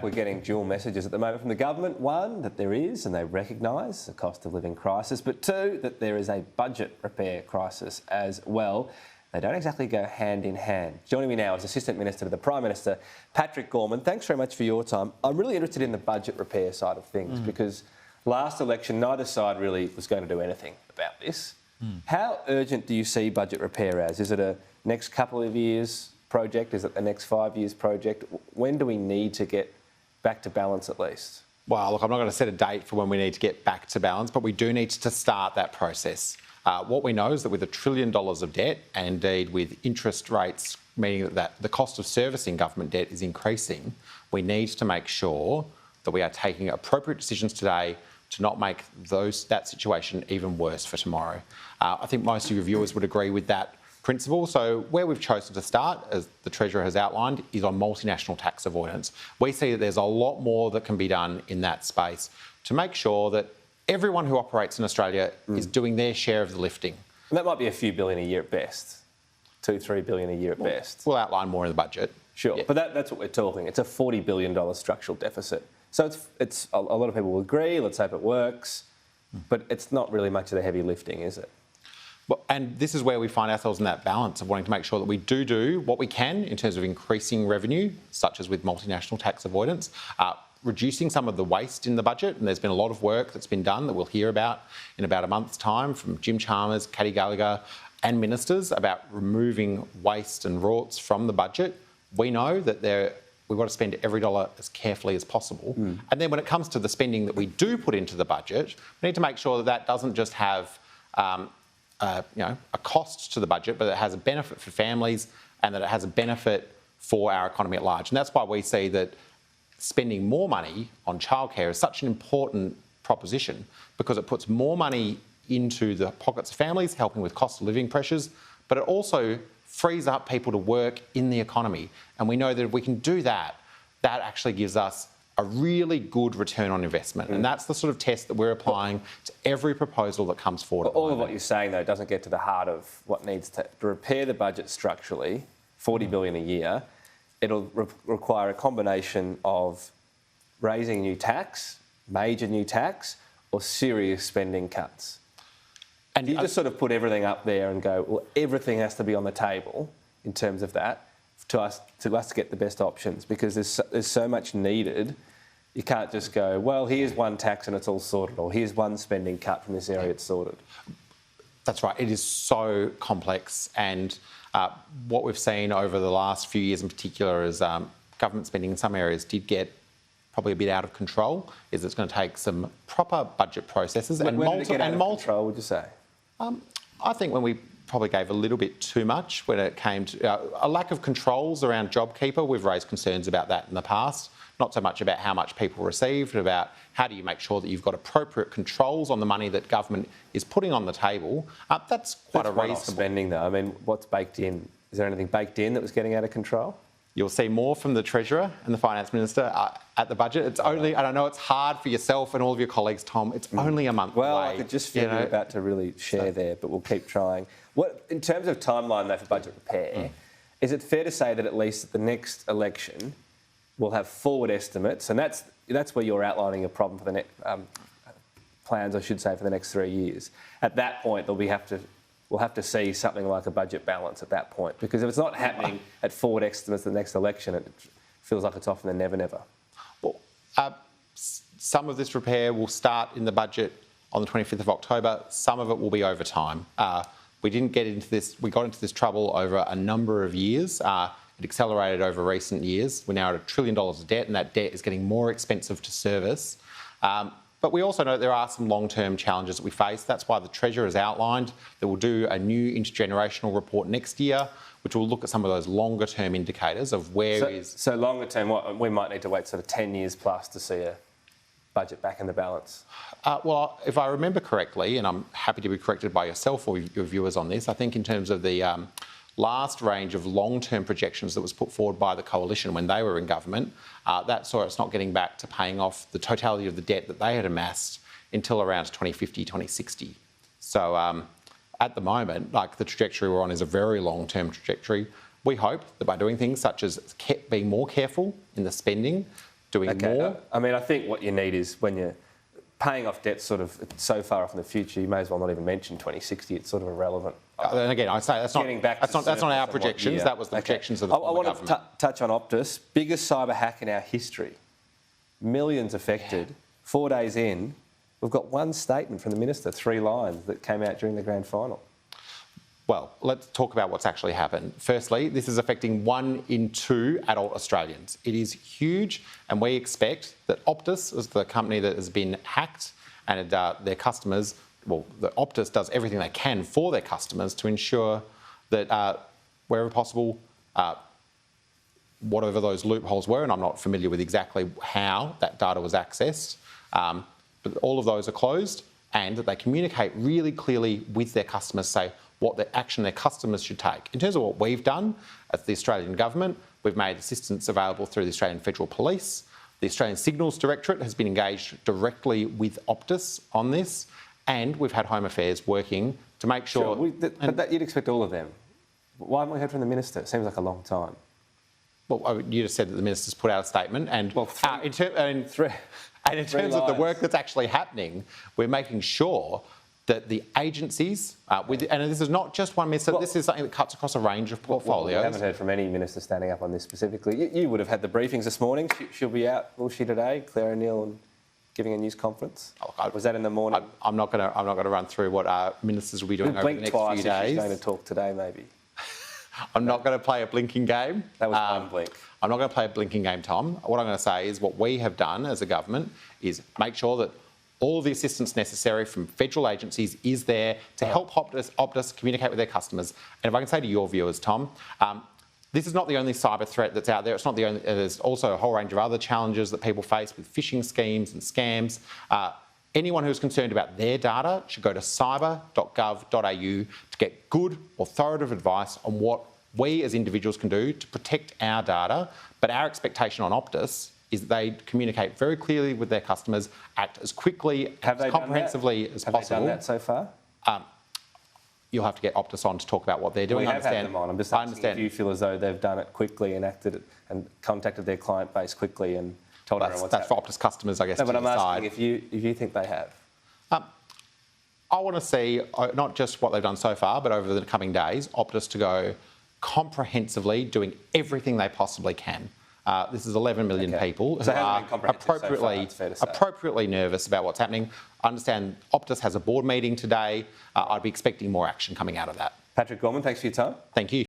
we're getting dual messages at the moment from the government. One, that there is, and they recognise, a cost of living crisis, but two, that there is a budget repair crisis as well. They don't exactly go hand in hand. Joining me now is Assistant Minister to the Prime Minister, Patrick Gorman. Thanks very much for your time. I'm really interested in the budget repair side of things because last election, neither side really was going to do anything about this. How urgent do you see budget repair as? Is it a next couple of years project? Is it the next 5 years project? When do we need to get back to balance at least? Well, look, I'm not going to set a date for when we need to get back to balance, but we do need to start that process. What we know is that with $1 trillion of debt, and indeed with interest rates, meaning that the cost of servicing government debt is increasing, we need to make sure that we are taking appropriate decisions today to not make that situation even worse for tomorrow. I think most of your viewers would agree with that principle. So where we've chosen to start, as the Treasurer has outlined, is on multinational tax avoidance. We see that there's a lot more that can be done in that space to make sure that everyone who operates in Australia is doing their share of the lifting. And that might be a few billion a year at best, $2-3 billion a year at best. We'll outline more in the budget. Sure, yeah. But that's what we're talking. It's a $40 billion structural deficit. So it's a lot of people will agree, let's hope it works, but it's not really much of the heavy lifting, is it? Well, and this is where we find ourselves in that balance of wanting to make sure that we do what we can in terms of increasing revenue, such as with multinational tax avoidance, reducing some of the waste in the budget, and there's been a lot of work that's been done that we'll hear about in about a month's time from Jim Chalmers, Katie Gallagher and ministers about removing waste and rorts from the budget. We know that we've got to spend every dollar as carefully as possible. And then when it comes to the spending that we do put into the budget, we need to make sure that that doesn't just have a cost to the budget, but it has a benefit for families and that it has a benefit for our economy at large. And that's why we see that spending more money on childcare is such an important proposition, because it puts more money into the pockets of families, helping with cost of living pressures, but it also frees up people to work in the economy. And we know that if we can do that, that actually gives us a really good return on investment. And that's the sort of test that we're applying to every proposal that comes forward. All of what you're saying, though, doesn't get to the heart of what needs to repair the budget structurally, $40 billion a year. It'll require a combination of raising a new tax, major new tax, or serious spending cuts. And you just sort of put everything up there and go, well, everything has to be on the table in terms of that to us to get the best options, because there's so much needed. You can't just go, well, here's one tax and it's all sorted, or here's one spending cut from this area, it's sorted. That's right. It is so complex, and what we've seen over the last few years in particular is government spending in some areas did get probably a bit out of control. Is it's going to take some proper budget processes when did it get out of control, would you say? I think when we probably gave a little bit too much when it came to a lack of controls around JobKeeper. We've raised concerns about that in the past. Not so much about how much people receive, but about how do you make sure that you've got appropriate controls on the money that government is putting on the table. That's quite a reasonable spending, though. I mean, what's baked in? Is there anything baked in that was getting out of control? You'll see more from the Treasurer and the Finance Minister at the budget. It's only, and I know it's hard for yourself and all of your colleagues, Tom, it's only a month away. Well, I could just feel you're about to really share there, but we'll keep trying. In terms of timeline, though, for budget repair, is it fair to say that at least at the next election, we'll have forward estimates, and that's where you're outlining a problem for the next plans, I should say, for the next 3 years. At that point, we'll have to see something like a budget balance at that point, because if it's not happening at forward estimates the next election, it feels like it's off in the never, never. Well, some of this repair will start in the budget on the 25th of October. Some of it will be over time. We got into this trouble over a number of years. It accelerated over recent years. We're now at $1 trillion of debt, and that debt is getting more expensive to service. But we also know that there are some long-term challenges that we face. That's why the Treasurer has outlined that we'll do a new intergenerational report next year, which will look at some of those longer-term indicators of So longer-term, we might need to wait sort of 10 years plus to see a budget back in the balance? Well, if I remember correctly, and I'm happy to be corrected by yourself or your viewers on this, I think in terms of the last range of long-term projections that was put forward by the Coalition when they were in government, that saw us not getting back to paying off the totality of the debt that they had amassed until around 2050, 2060. So at the moment, like the trajectory we're on is a very long-term trajectory. We hope that by doing things such as being more careful in the spending, doing more. I mean, I think what you need is when you're paying off debt sort of so far off in the future, you may as well not even mention 2060. It's sort of irrelevant. And again, I say that's not our projections. That was the projections of the former government. I want to touch on Optus. Biggest cyber hack in our history. Millions affected. 4 days in, we've got one statement from the minister, 3 lines that came out during the grand final. Well, let's talk about what's actually happened. Firstly, this is affecting 1 in 2 adult Australians. It is huge, and we expect that Optus, as the company that has been hacked, and their customers, well, the Optus does everything they can for their customers to ensure that wherever possible, whatever those loopholes were, and I'm not familiar with exactly how that data was accessed, but all of those are closed, and that they communicate really clearly with their customers, say what the action their customers should take. In terms of what we've done as the Australian government, we've made assistance available through the Australian Federal Police. The Australian Signals Directorate has been engaged directly with Optus on this, and we've had Home Affairs working to make sure... But you'd expect all of them. Why haven't we heard from the minister? It seems like a long time. Well, you just said that the minister's put out a statement, and in terms of the work that's actually happening, we're making sure that the agencies, and this is not just one minister, this is something that cuts across a range of portfolios. We haven't heard from any minister standing up on this specifically. You would have had the briefings this morning. She'll be out, will she, today? Claire O'Neill and giving a news conference. Was that in the morning? I'm not going to run through what ministers will be doing over the next few days. She's going to talk today, maybe. I'm not going to play a blinking game. That was one blink. I'm not going to play a blinking game, Tom. What I'm going to say is what we have done as a government is make sure that all the assistance necessary from federal agencies is there to help Optus communicate with their customers. And if I can say to your viewers, Tom, this is not the only cyber threat that's out there. It's not the only. There's also a whole range of other challenges that people face with phishing schemes and scams. Anyone who's concerned about their data should go to cyber.gov.au to get good, authoritative advice on what we as individuals can do to protect our data. But our expectation on Optus is that they communicate very clearly with their customers, act as quickly, as comprehensively as possible. Have they done that so far? You'll have to get Optus on to talk about what they're doing. We have had them on. I'm just asking if you feel as though they've done it quickly and acted and contacted their client base quickly and told everyone what's happening. That's for Optus customers, I guess. No, but I'm asking if you think they have. I want to see not just what they've done so far, but over the coming days, Optus to go comprehensively doing everything they possibly can. This is 11 million people who are appropriately nervous about what's happening. I understand Optus has a board meeting today. I'd be expecting more action coming out of that. Patrick Gorman, thanks for your time. Thank you.